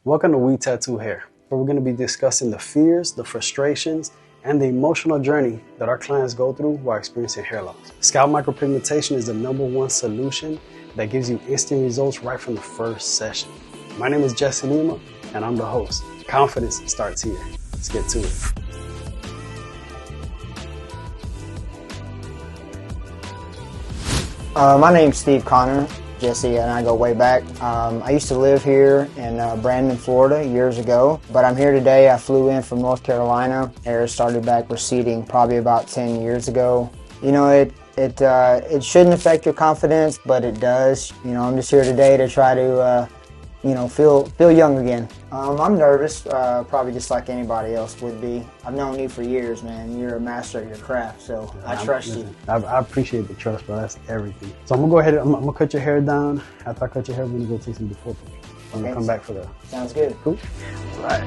Welcome to We Tattoo Hair, where we're going to be discussing the fears, the frustrations, and the emotional journey that our clients go through while experiencing hair loss. Scalp micropigmentation is the #1 solution that gives you instant results right from the first session. My name is Jesse Lima, and I'm the host. Confidence starts here. Let's get to it. My name's Steve Connor. Jesse and I go way back. I used to live here in Brandon, Florida years ago, but I'm here today. I flew in from North Carolina. Hair started back receding probably about 10 years ago. You know, it shouldn't affect your confidence, but it does. You know, I'm just here today to try to feel young again. I'm nervous, probably just like anybody else would be. I've known you for years, man. You're a master of your craft, so I trust you. I appreciate the trust, bro. That's everything. So I'm gonna go ahead. I'm gonna cut your hair down. After I cut your hair, we're gonna go take some before pictures. I'm gonna come back for that. Sounds good. Cool. All right.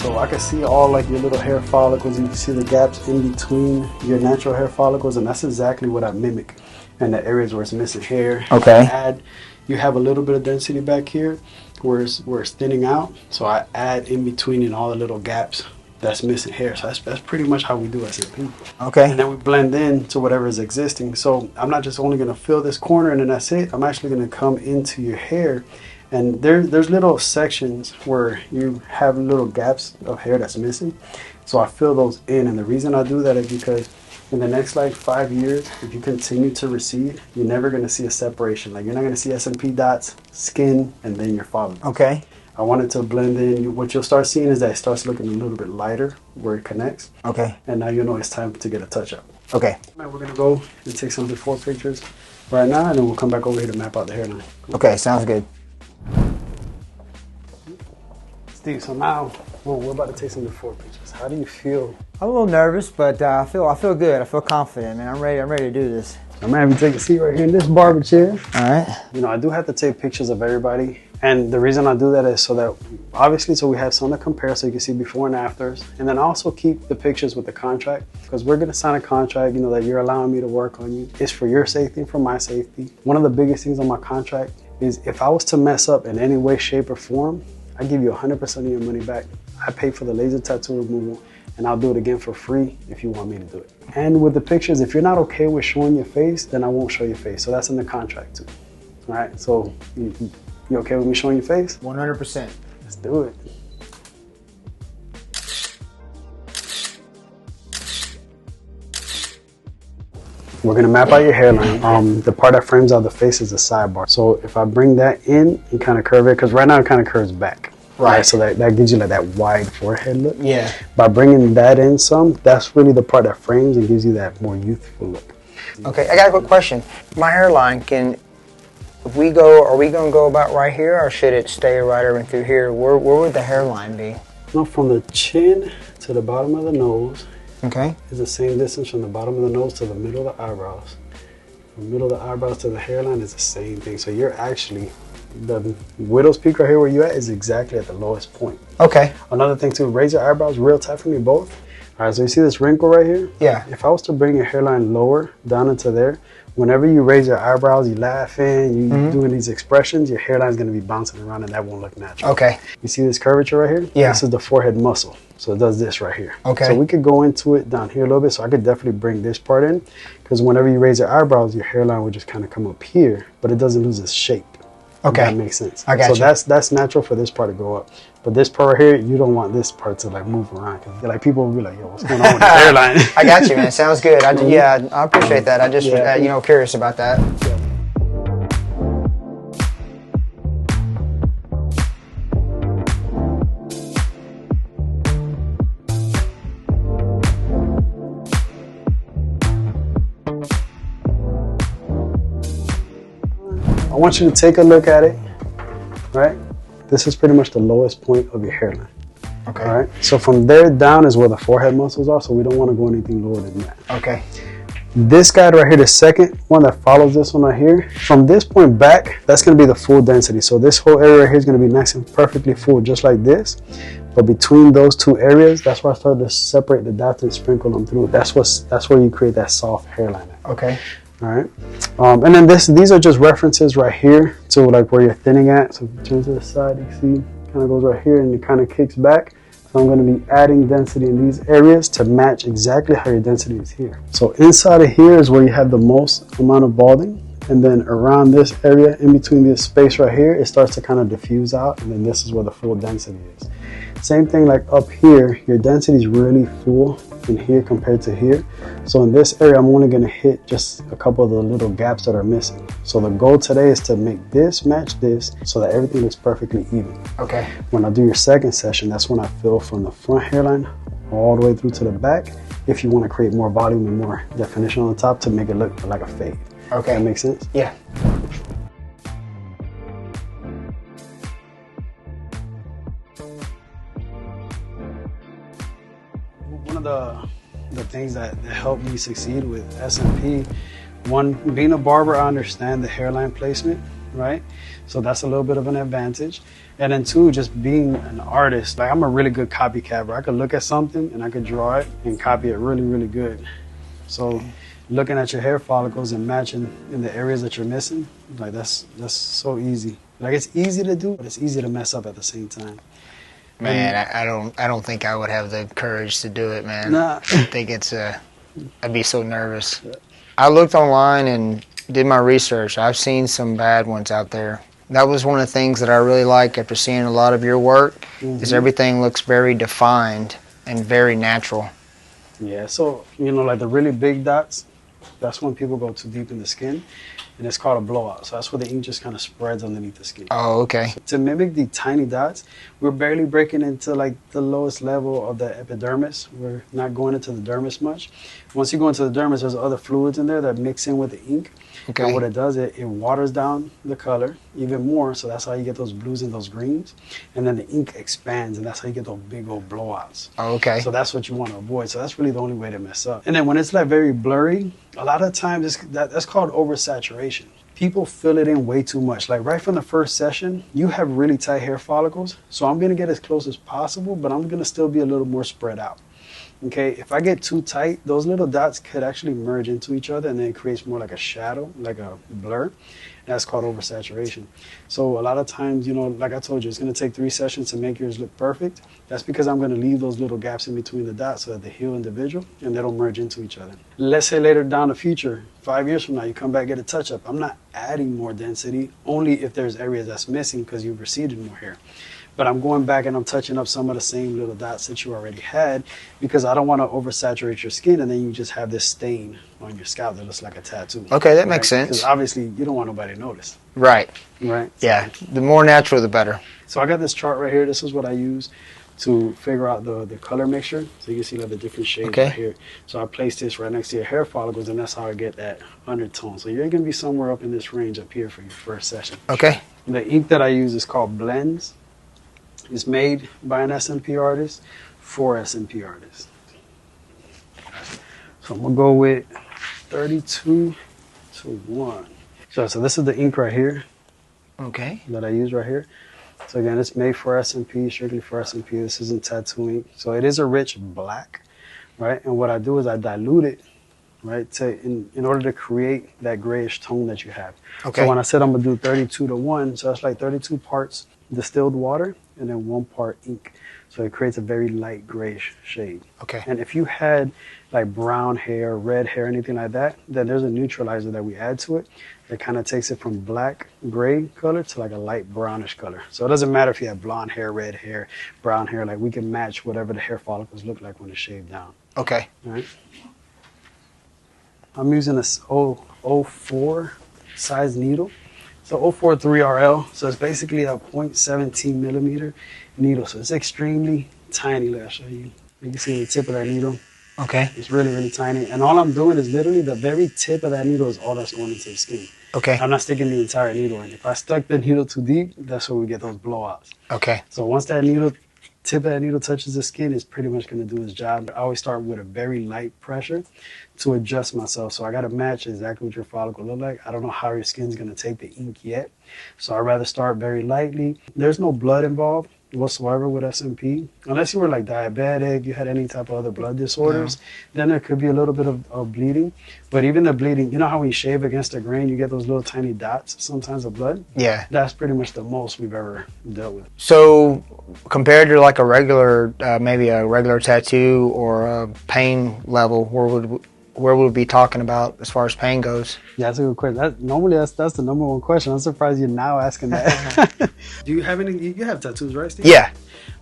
So I can see all like your little hair follicles. You can see the gaps in between your natural hair follicles, and that's exactly what I mimic. And the areas where it's missing hair. Okay. You have a little bit of density back here where it's thinning out. So I add in between in all the little gaps that's missing hair. So that's pretty much how we do as a people. Okay. And then we blend in to whatever is existing. So I'm not just only gonna fill this corner and then that's it. I'm actually gonna come into your hair. And there's little sections where you have little gaps of hair that's missing. So I fill those in. And the reason I do that is because in the next like 5 years, if you continue to recede, you're never going to see a separation. Like you're not going to see SMP dots, skin, and then your follicles. Okay. I want it to blend in. What you'll start seeing is that it starts looking a little bit lighter where it connects. Okay. And now you know it's time to get a touch up. Okay. We're going to go and take some before pictures right now, and then we'll come back over here to map out the hairline. Okay, sounds good. Steve, so now we're about to take some before pictures. How do you feel? I'm a little nervous, but I feel good. I feel confident, man. I'm ready to do this. I'm gonna have you take a seat right here in this barber chair. All right. You know, I do have to take pictures of everybody, and the reason I do that is so that obviously, so we have some to compare, so you can see before and afters, and then also keep the pictures with the contract, because we're gonna sign a contract, you know, that you're allowing me to work on you. It's for your safety and for my safety. One of the biggest things on my contract is if I was to mess up in any way, shape, or form, I give you 100% of your money back. I pay for the laser tattoo removal, and I'll do it again for free if you want me to do it. And with the pictures, if you're not okay with showing your face, then I won't show your face. So that's in the contract too. All right, so you okay with me showing your face? 100%. Let's do it. We're gonna map out your hairline. The part that frames out the face is the sidebar. So if I bring that in and kind of curve it, because right now it kind of curves back. Right. So that gives you like that wide forehead look. Yeah. By bringing that in some, that's really the part that frames and gives you that more youthful look. Okay, I got a quick question. My hairline, are we gonna go about right here, or should it stay right over through here? Where would the hairline be? No, from the chin to the bottom of the nose. Okay. Is the same distance from the bottom of the nose to the middle of the eyebrows. From the middle of the eyebrows to the hairline is the same thing. So you're actually, the widow's peak right here where you at is exactly at the lowest point. Okay. Another thing too, raise your eyebrows real tight for me both. All right, so you see this wrinkle right here? Yeah. If I was to bring your hairline lower down into there, whenever you raise your eyebrows, you laughing, you doing these expressions, your hairline's gonna be bouncing around and that won't look natural. Okay. You see this curvature right here? Yeah. This is the forehead muscle. So it does this right here. Okay. So we could go into it down here a little bit. So I could definitely bring this part in, because whenever you raise your eyebrows, your hairline would just kind of come up here, but it doesn't lose its shape. Okay. That makes sense. I got you. So that's natural for this part to go up. But this part right here, you don't want this part to like move around, because like people will be like, yo, what's going on with the hairline? I got you, man. Sounds good. Yeah, I appreciate that. I just, curious about that. Yeah. I want you to take a look at it, right? This is pretty much the lowest point of your hairline. Okay. All right. So from there down is where the forehead muscles are. So we don't want to go anything lower than that. Okay. This guy right here, the second one that follows this one right here, from this point back, that's going to be the full density. So this whole area right here is going to be nice and perfectly full, just like this. But between those two areas, that's where I started to separate the dots and sprinkle them through. That's where you create that soft hairline at. Okay. All right. And then these are just references right here to like where you're thinning at. So if you turn to the side, you see kind of goes right here and it kind of kicks back. So I'm going to be adding density in these areas to match exactly how your density is here. So inside of here is where you have the most amount of balding. And then around this area, in between this space right here, it starts to kind of diffuse out. And then this is where the full density is. Same thing like up here, your density is really full in here compared to here. So in this area, I'm only going to hit just a couple of the little gaps that are missing. So the goal today is to make this match this so that everything looks perfectly even. Okay. When I do your second session, that's when I fill from the front hairline all the way through to the back, if you want to create more volume and more definition on the top to make it look like a fade. Okay. That makes sense? Yeah. One of the things that helped me succeed with SMP, one, being a barber, I understand the hairline placement, right? So that's a little bit of an advantage. And then two, just being an artist, like I'm a really good copycat, where I could look at something and I could draw it and copy it really, really good. So looking at your hair follicles and matching in the areas that you're missing, like that's so easy. Like it's easy to do, but it's easy to mess up at the same time. Man, I don't think I would have the courage to do it, man. Nah. I think I'd be so nervous. I looked online and did my research. I've seen some bad ones out there. That was one of the things that I really like after seeing a lot of your work, is everything looks very defined and very natural. Yeah, so, you know, like the really big dots, that's when people go too deep in the skin, and it's called a blowout. So that's where the ink just kind of spreads underneath the skin. Oh, okay. So to mimic the tiny dots, we're barely breaking into like the lowest level of the epidermis. We're not going into the dermis much. Once you go into the dermis, there's other fluids in there that mix in with the ink. Okay. And what it does, it waters down the color even more. So that's how you get those blues and those greens. And then the ink expands, and that's how you get those big old blowouts. Oh, okay. So that's what you want to avoid. So that's really the only way to mess up. And then when it's like very blurry, a lot of times that's called oversaturation. People fill it in way too much. Like right from the first session, you have really tight hair follicles. So I'm going to get as close as possible, but I'm going to still be a little more spread out. Okay, if I get too tight, those little dots could actually merge into each other, and then it creates more like a shadow, like a blur. That's called oversaturation. So a lot of times, you know, like I told you, it's going to take 3 sessions to make yours look perfect. That's because I'm going to leave those little gaps in between the dots so that they heal individual and they don't merge into each other. Let's say later down the future, 5 years from now, you come back, get a touch-up. I'm not adding more density, only if there's areas that's missing because you've receded more hair. But I'm going back and I'm touching up some of the same little dots that you already had because I don't want to oversaturate your skin and then you just have this stain on your scalp that looks like a tattoo. Okay, that makes sense. Because obviously you don't want nobody to notice. Right. Right? Yeah, the more natural, the better. So I got this chart right here. This is what I use to figure out the color mixture. So you can see like the different shades right here. So I place this right next to your hair follicles and that's how I get that undertone. So you're going to be somewhere up in this range up here for your first session. Okay. The ink that I use is called Blendz. It's made by an SMP artist for SMP artists. So I'm gonna go with 32 to 1. So this is the ink right here. Okay. That I use right here. So again, it's made for SMP, strictly for SMP. This isn't tattoo ink. So it is a rich black, right? And what I do is I dilute it, right, in order to create that grayish tone that you have. Okay. So when I said I'm gonna do 32 to 1, so it's like 32 parts distilled water and then 1 part ink. So it creates a very light grayish shade. Okay. And if you had like brown hair, red hair, anything like that, then there's a neutralizer that we add to it that kind of takes it from black, gray color to like a light brownish color. So it doesn't matter if you have blonde hair, red hair, brown hair, like we can match whatever the hair follicles look like when it's shaved down. Okay. All right. I'm using this 004 size needle. So 043RL, so it's basically a 0.17 millimeter needle. So it's extremely tiny. Let me show you. You can see the tip of that needle. Okay. It's really, really tiny. And all I'm doing is literally the very tip of that needle is all that's going into the skin. Okay. I'm not sticking the entire needle in. If I stuck the needle too deep, that's where we get those blowouts. Okay. So once that needle tip of that needle touches the skin, it's pretty much going to do its job. I always start with a very light pressure to adjust myself. So I got to match exactly what your follicle look like. I don't know how your skin's going to take the ink yet. So I'd rather start very lightly. There's no blood involved whatsoever with SMP. Unless you were like diabetic, you had any type of other blood disorders, then there could be a little bit of bleeding. But even the bleeding, you know how when you shave against a grain, you get those little tiny dots sometimes of blood? Yeah. That's pretty much the most we've ever dealt with. So compared to like a regular, maybe a regular tattoo or a pain level, where would we be talking about as far as pain goes? Yeah, that's a good question. Normally that's the #1 question. I'm surprised you're now asking that. Do you have any? You have tattoos, right, Steve? Yeah.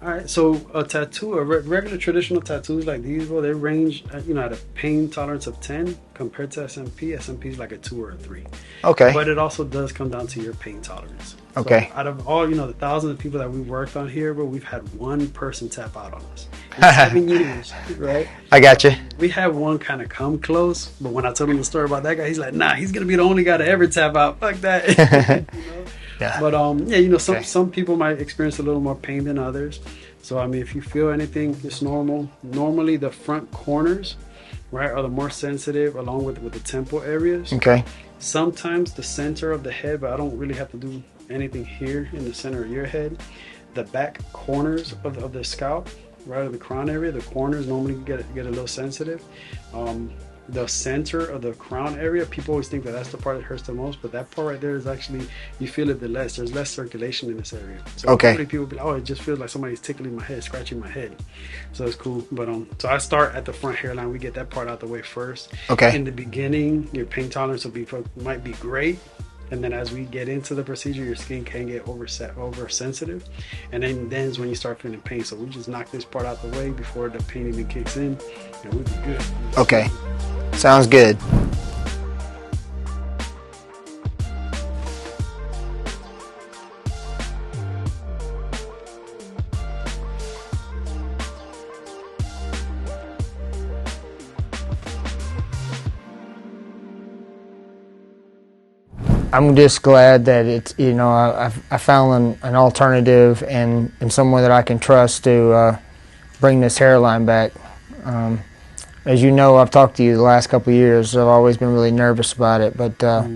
All right. So a tattoo, regular traditional tattoos like these, well, they range, at a pain tolerance of 10 compared to SMP. SMP is like a 2 or a 3. Okay. But it also does come down to your pain tolerance. Okay. So out of all, the thousands of people that we've worked on here, but we've had one person tap out on us. In 7 years, right? I got you. We had one kind of come close, but when I told him the story about that guy, he's like, "Nah, he's gonna be the only guy to ever tap out." Fuck that. Yeah. But some people might experience a little more pain than others. So I mean, if you feel anything, it's normal. Normally, the front corners, right, are the more sensitive, along with the temple areas. Okay. Sometimes the center of the head, but I don't really have to do anything here in the center of your head. The back corners of the scalp, right, of the crown area, the corners normally get a little sensitive. The center of the crown area, people always think that that's the part that hurts the most, but that part right there is actually, you feel it the less. There's less circulation in this area. So okay. People be like, "Oh, it just feels like somebody's tickling my head, scratching my head." So it's cool. But so I start at the front hairline. We get that part out the way first. Okay. In the beginning, your pain tolerance might be great. And then as we get into the procedure, your skin can get oversensitive. And then is when you start feeling pain. So we just knock this part out the way before the pain even kicks in, and we'll be good. Okay. Sounds good. I'm just glad that it's, I found an alternative and someone that I can trust to bring this hairline back. As you know, I've talked to you the last couple of years. I've always been really nervous about it, but I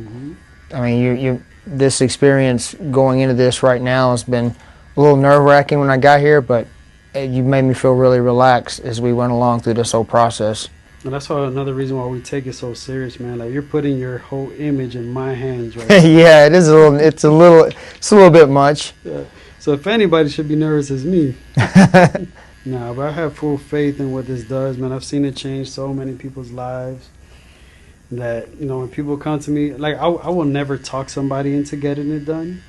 mean, this experience going into this right now has been a little nerve-wracking when I got here, but you made me feel really relaxed as we went along through this whole process. And that's another reason why we take it so serious, man. Like, you're putting your whole image in my hands right now. Yeah, it's a little bit much. Yeah. So if anybody should be nervous, it's me. Nah, but I have full faith in what this does, man. I've seen it change so many people's lives that, when people come to me, like, I will never talk somebody into getting it done,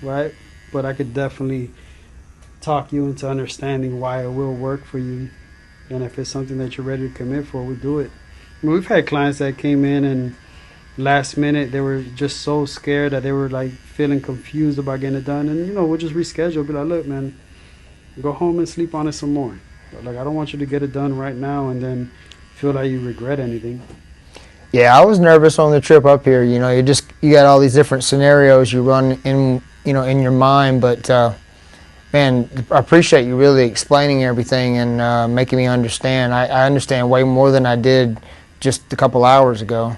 right? But I could definitely talk you into understanding why it will work for you. And if it's something that you're ready to commit for, we do it. I mean, we've had clients that came in and last minute, they were just so scared that they were like feeling confused about getting it done. And, we'll just reschedule. Be like, "Look, man, go home and sleep on it some more. Like, I don't want you to get it done right now and then feel like you regret anything." Yeah, I was nervous on the trip up here. You got all these different scenarios you run in your mind, but man, I appreciate you really explaining everything and making me understand. I understand way more than I did just a couple hours ago.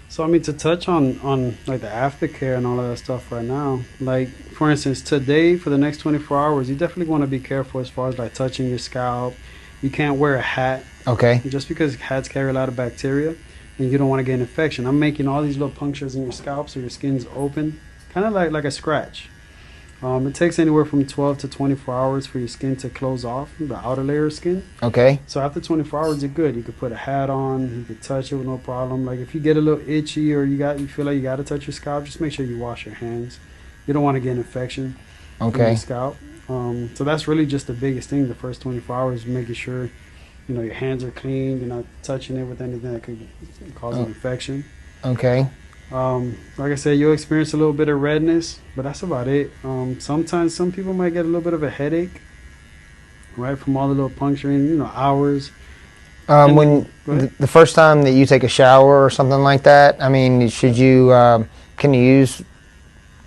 So, I mean, to touch on like the aftercare and all of that stuff right now, like, for instance, today, for the next 24 hours, you definitely want to be careful as far as like touching your scalp. You can't wear a hat. Okay. Just because hats carry a lot of bacteria and you don't want to get an infection. I'm making all these little punctures in your scalp so your skin's open, kind of like a scratch. It takes anywhere from 12 to 24 hours for your skin to close off, the outer layer of skin. Okay. So after 24 hours, you're good. You could put a hat on. You could touch it with no problem. Like, if you get a little itchy or you feel like you got to touch your scalp, just make sure you wash your hands. You don't want to get an infection from your scalp. So that's really just the biggest thing. The first 24 hours, making sure your hands are clean. You're not touching it with anything that could cause an infection. Okay. Like I said, you'll experience a little bit of redness, but that's about it. Sometimes some people might get a little bit of a headache, right, from all the little puncturing, hours. When the first time that you take a shower or something like that, I mean, can you use,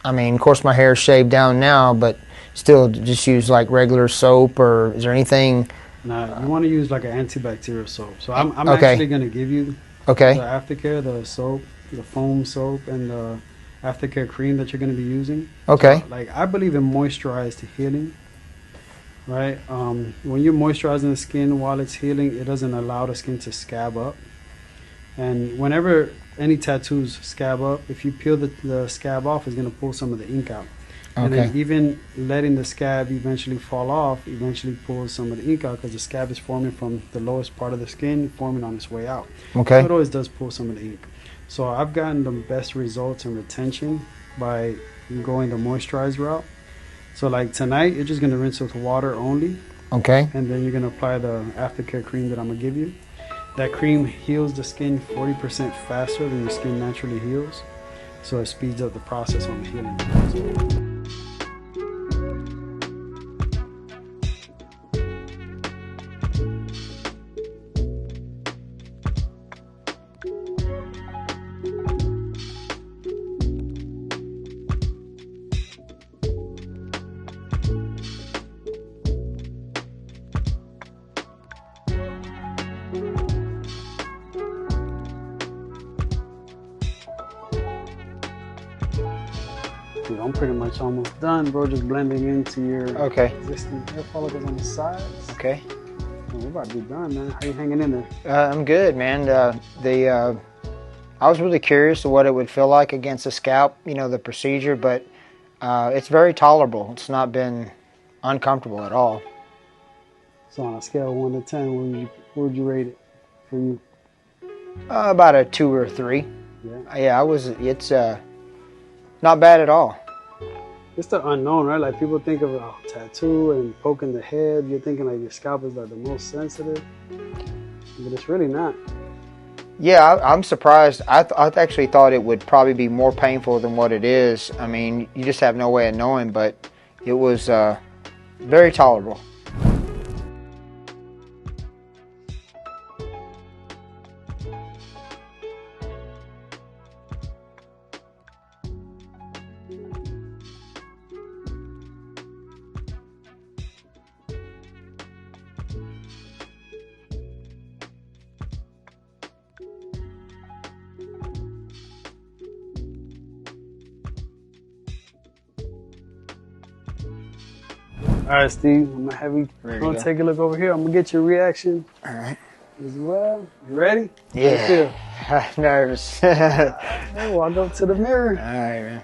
I mean, of course my hair is shaved down now, but still just use like regular soap, or is there anything? Now, you want to use like an antibacterial soap. So I'm Okay. actually going to give you Okay. the aftercare, the soap, the foam soap, and the aftercare cream that you're going to be using. Okay. So, like, I believe in moisturized healing, right? When you're moisturizing the skin while it's healing, it doesn't allow the skin to scab up. And whenever any tattoos scab up, if you peel the scab off, it's going to pull some of the ink out. And Okay. then even letting the scab eventually fall off eventually pulls some of the ink out, because the scab is forming from the lowest part of the skin, forming on its way out. Okay. So it always does pull some of the ink. So I've gotten the best results in retention by going the moisturized route. So like tonight, you're just going to rinse with water only. Okay. And then you're going to apply the aftercare cream that I'm going to give you. That cream heals the skin 40% faster than your skin naturally heals. So it speeds up the process on the healing. I'm pretty much almost done, bro. Just blending into your existing hair follicles on the sides. Okay. And we're about to be done, man. How you hanging in there? I'm good, man. I was really curious to what it would feel like against the scalp, you know, the procedure, but it's very tolerable. It's not been uncomfortable at all. So on a scale of 1 to 10, where would you rate it for you? About a 2 or 3. Yeah. It's not bad at all. It's the unknown, right? Like people think of tattoo and poking the head. You're thinking like your scalp is like the most sensitive, but it's really not. Yeah, I'm surprised. I actually thought it would probably be more painful than what it is. I mean, you just have no way of knowing, but it was very tolerable. All right, Steve, I'm gonna have you take a look over here. I'm gonna get your reaction. All right. As well. You ready? Yeah. Nervous. Hey, walk up to the mirror. All right, man.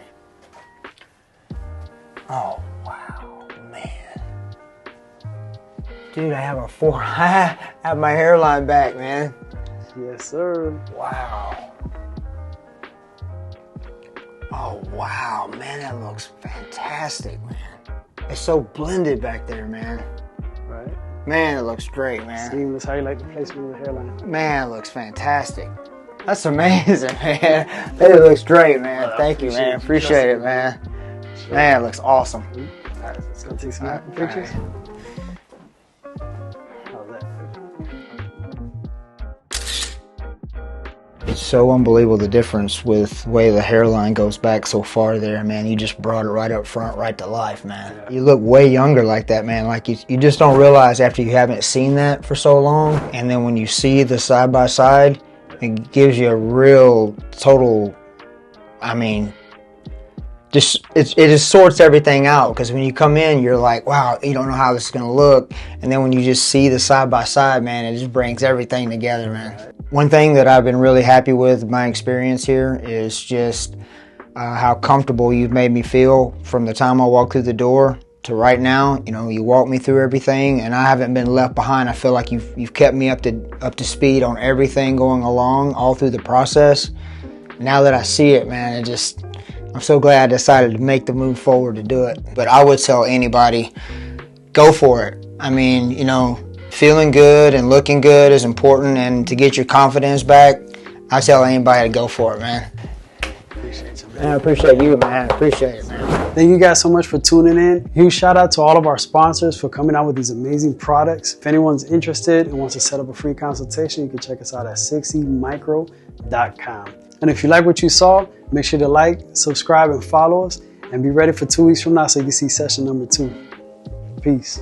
Oh, wow, man. Dude, I have my hairline back, man. Yes, sir. Wow. Oh, wow, man, that looks fantastic, man. It's so blended back there, man. Right. Man, it looks great, man. Seamless. How you like the placement of the hairline? Man, it looks fantastic. That's amazing, man. It looks great, man. Thank you, man. Appreciate it, man. Man, it looks awesome. All right, let's go take some pictures. How's that? It's so unbelievable the difference with the way the hairline goes back so far there, man. You just brought it right up front, right to life, man. Yeah. You look way younger like that, man. Like you just don't realize after you haven't seen that for so long. And then when you see the side by side, it gives you a real total, I mean, it just sorts everything out, because when you come in, you're like, wow, you don't know how this is going to look. And then when you just see the side by side, man, it just brings everything together, man. One thing that I've been really happy with my experience here is just how comfortable you've made me feel from the time I walked through the door to right now. You know, you walked me through everything, and I haven't been left behind. I feel like you've kept me up to speed on everything going along all through the process. Now that I see it, man, I'm so glad I decided to make the move forward to do it. But I would tell anybody, go for it. I mean, you know, feeling good and looking good is important, and to get your confidence back, I tell anybody to go for it, man. Appreciate you, man. I appreciate you, man. I appreciate it, man. Thank you guys so much for tuning in. Huge shout out to all of our sponsors for coming out with these amazing products. If anyone's interested and wants to set up a free consultation, you can check us out at 60micro.com. And if you like what you saw, make sure to like, subscribe, and follow us. And be ready for 2 weeks from now so you can see session number 2. Peace.